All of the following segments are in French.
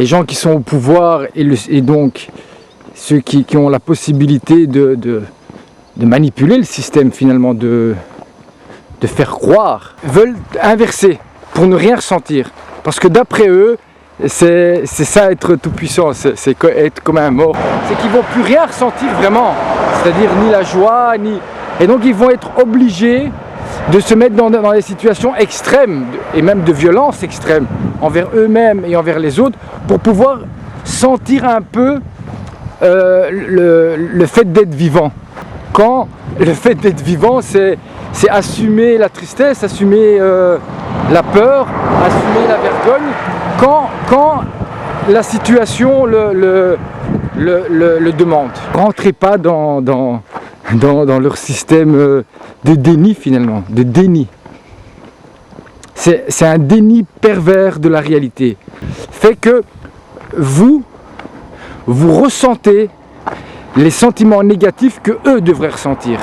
les gens qui sont au pouvoir et donc ceux qui ont la possibilité de manipuler le système finalement, de faire croire, veulent inverser pour ne rien ressentir. Parce que d'après eux, c'est ça être tout puissant, c'est être comme un mort. C'est qu'ils ne vont plus rien ressentir vraiment, c'est-à-dire ni la joie, ni... Et donc ils vont être obligés de se mettre dans des situations extrêmes, et même de violence extrême, envers eux-mêmes et envers les autres, pour pouvoir sentir un peu le fait d'être vivant. Quand le fait d'être vivant, c'est assumer la tristesse, assumer la peur, assumer la vergogne, quand la situation le demande. Rentrez pas dans leur système de déni finalement, de déni. C'est un déni pervers de la réalité. Fait que vous ressentez les sentiments négatifs que eux devraient ressentir.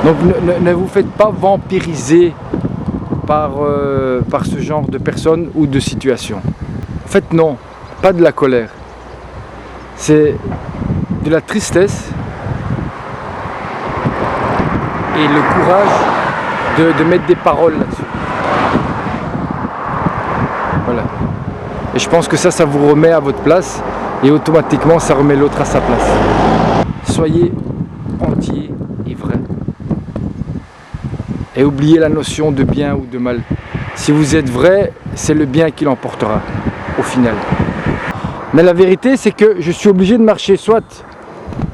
Donc ne vous faites pas vampiriser par ce genre de personnes ou de situations. En fait non, pas de la colère. C'est de la tristesse et le courage de mettre des paroles là-dessus. Voilà. Et je pense que ça vous remet à votre place et automatiquement ça remet l'autre à sa place. Soyez entier et vrai. Et oubliez la notion de bien ou de mal. Si vous êtes vrai, c'est le bien qui l'emportera au final. Mais la vérité, c'est que je suis obligé de marcher soit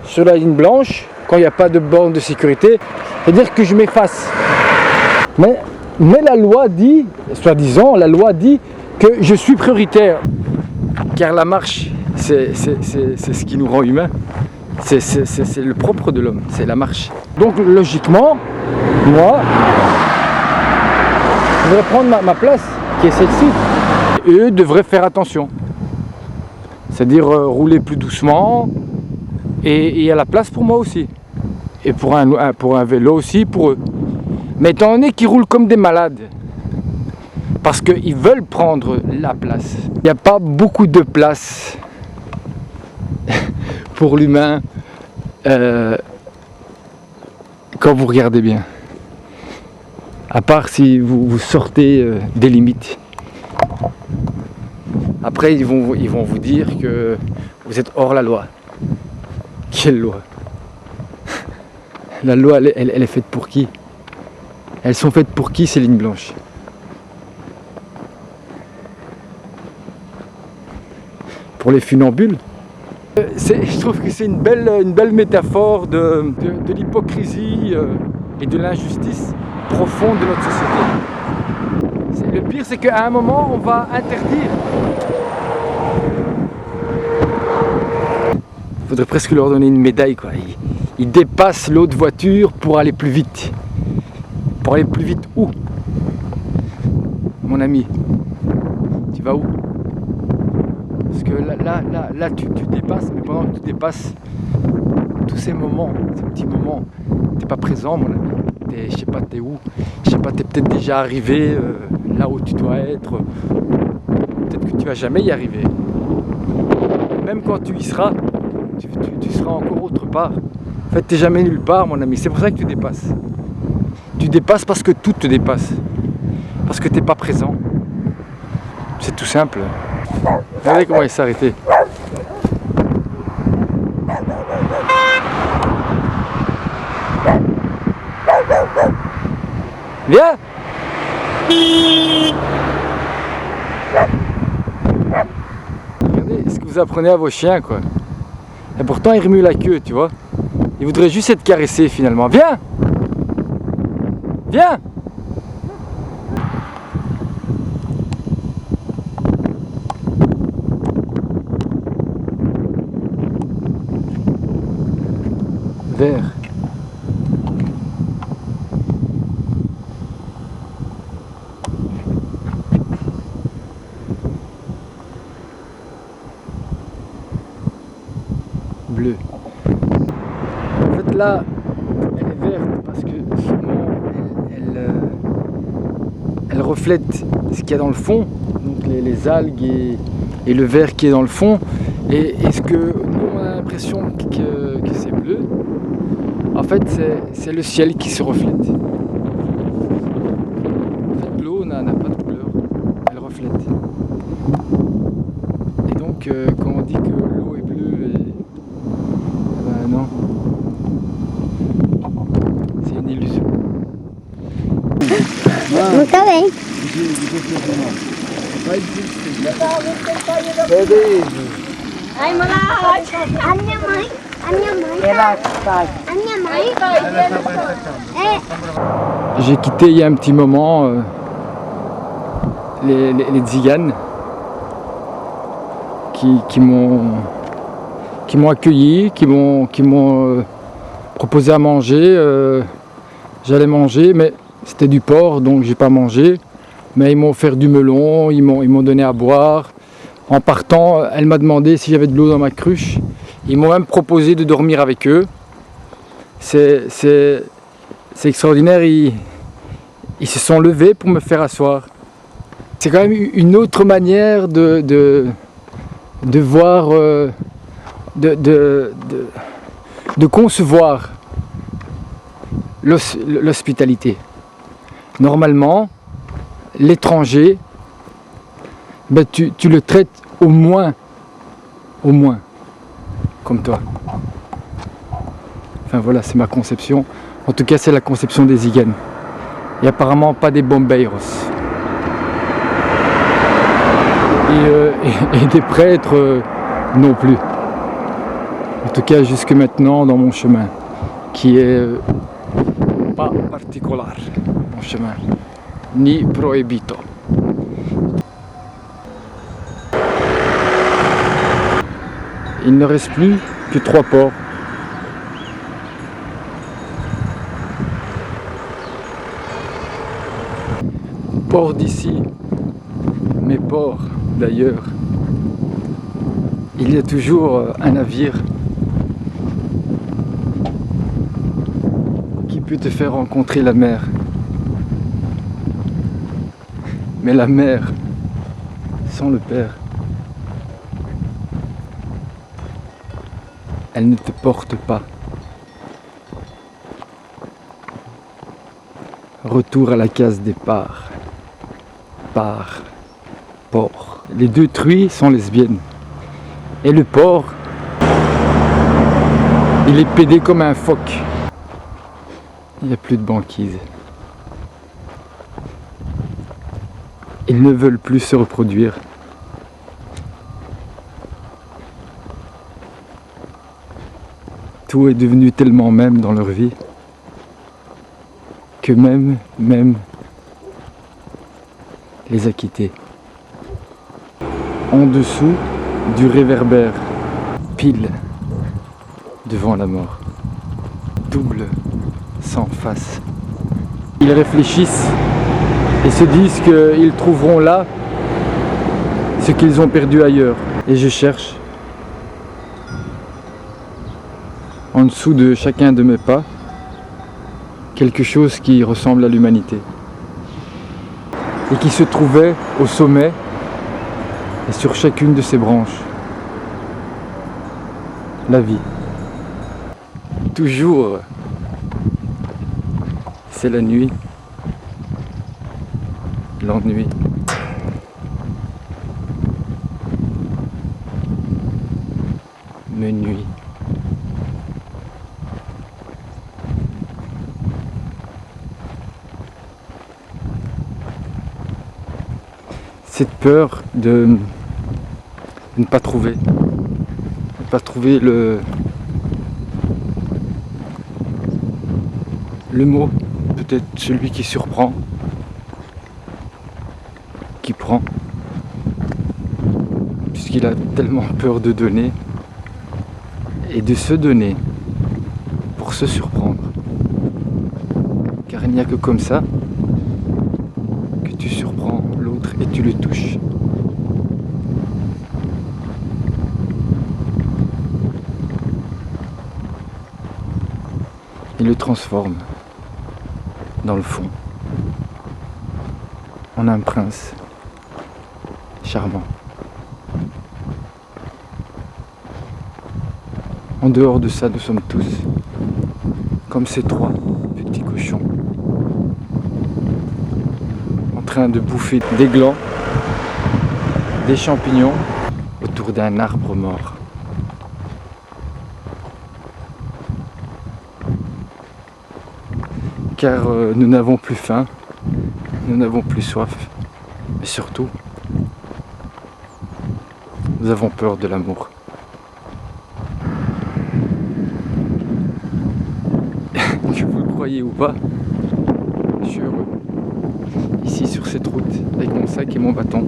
sur la ligne blanche, quand il n'y a pas de borne de sécurité, c'est-à-dire que je m'efface. Mais la loi dit, soi-disant, la loi dit que je suis prioritaire. Car la marche, c'est ce qui nous rend humains. C'est le propre de l'homme, c'est la marche. Donc logiquement, moi, je devrais prendre ma place, qui est celle-ci. Et eux devraient faire attention. C'est-à-dire rouler plus doucement, et il y a la place pour moi aussi. Et pour un vélo aussi, pour eux. Mais étant donné qu'ils roulent comme des malades, parce qu'ils veulent prendre la place, il n'y a pas beaucoup de place pour l'humain quand vous regardez bien. À part si vous sortez des limites. Après ils vont vous dire que vous êtes hors la loi. Quelle loi? La loi elle est faite pour qui? Elles sont faites pour qui ces lignes blanches? Pour les funambules? Je trouve que c'est une belle métaphore de l'hypocrisie et de l'injustice profonde de notre société. Le pire, c'est qu'à un moment, on va interdire. Il faudrait presque leur donner une médaille, quoi. Ils dépassent l'autre voiture pour aller plus vite. Pour aller plus vite où? Mon ami, tu vas où? Parce que là tu dépasses, mais pendant que tu dépasses tous ces moments, ces petits moments, t'es pas présent, mon ami. Je sais pas, t'es où? Je sais pas, t'es peut-être déjà arrivé là où tu dois être. Peut-être que tu vas jamais y arriver. Même quand tu y seras, tu seras encore autre part. En fait, t'es jamais nulle part, mon ami. C'est pour ça que tu dépasses. Tu dépasses parce que tout te dépasse. Parce que t'es pas présent. C'est tout simple. Regardez comment il s'est arrêté. Viens! Regardez ce que vous apprenez à vos chiens, quoi. Et pourtant ils remuent la queue, tu vois. Ils voudraient juste être caressés finalement. Viens! Viens! Vert. Bleu. En fait là, elle est verte parce que sûrement elle reflète ce qu'il y a dans le fond, donc les algues et le vert qui est dans le fond. Et ce que nous on a l'impression que c'est bleu, en fait c'est le ciel qui se reflète. En fait l'eau n'a pas de couleur, elle reflète. Et donc quand on dit que l'eau est bleue, ben non, c'est une illusion. Nunca vem. Ai, mãe. A minha mãe. J'ai quitté il y a un petit moment les tziganes qui m'ont accueilli, qui m'ont proposé à manger. J'allais manger, mais c'était du porc, donc j'ai pas mangé. Mais ils m'ont offert du melon, ils m'ont donné à boire. En partant, elle m'a demandé si j'avais de l'eau dans ma cruche. Ils m'ont même proposé de dormir avec eux. C'est extraordinaire, ils se sont levés pour me faire asseoir. C'est quand même une autre manière de voir, de concevoir l'hospitalité. Normalement, l'étranger, ben tu le traites au moins comme toi. Enfin voilà, c'est ma conception. En tout cas, c'est la conception des Tziganes. Et apparemment pas des Bombeiros. Et des prêtres non plus. En tout cas, jusque maintenant dans mon chemin, qui est pas particulier, mon chemin, ni prohibito. Il ne reste plus que 3 ports. Port d'ici, mais port d'ailleurs. Il y a toujours un navire qui peut te faire rencontrer la mer. Mais la mer sans le Père, elle ne te porte pas. Retour à la case départ. Port. Les 2 truies sont lesbiennes. Et le porc, il est pédé comme un phoque. Il n'y a plus de banquise. Ils ne veulent plus se reproduire. Tout est devenu tellement même dans leur vie que même les a quittés. En dessous du réverbère, pile devant la mort. Double, sans face. Ils réfléchissent et se disent qu'ils trouveront là ce qu'ils ont perdu ailleurs. Et je cherche, en dessous de chacun de mes pas, quelque chose qui ressemble à l'humanité. Et qui se trouvait au sommet et sur chacune de ses branches. La vie. Toujours, c'est la nuit, l'ennui. Me nuit. Cette peur de ne pas trouver, le mot, peut-être celui qui surprend, qui prend, puisqu'il a tellement peur de donner et de se donner pour se surprendre. Car il n'y a que comme ça que tu surprends l'autre et tu le touches. Il le transforme dans le fond en un prince charmant. En dehors de ça, nous sommes tous comme ces trois petits cochons en train de bouffer des glands, des champignons autour d'un arbre mort. Car nous n'avons plus faim, nous n'avons plus soif, mais surtout, nous avons peur de l'amour. Que vous le croyez ou pas, je suis heureux. Ici sur cette route, avec mon sac et mon bâton.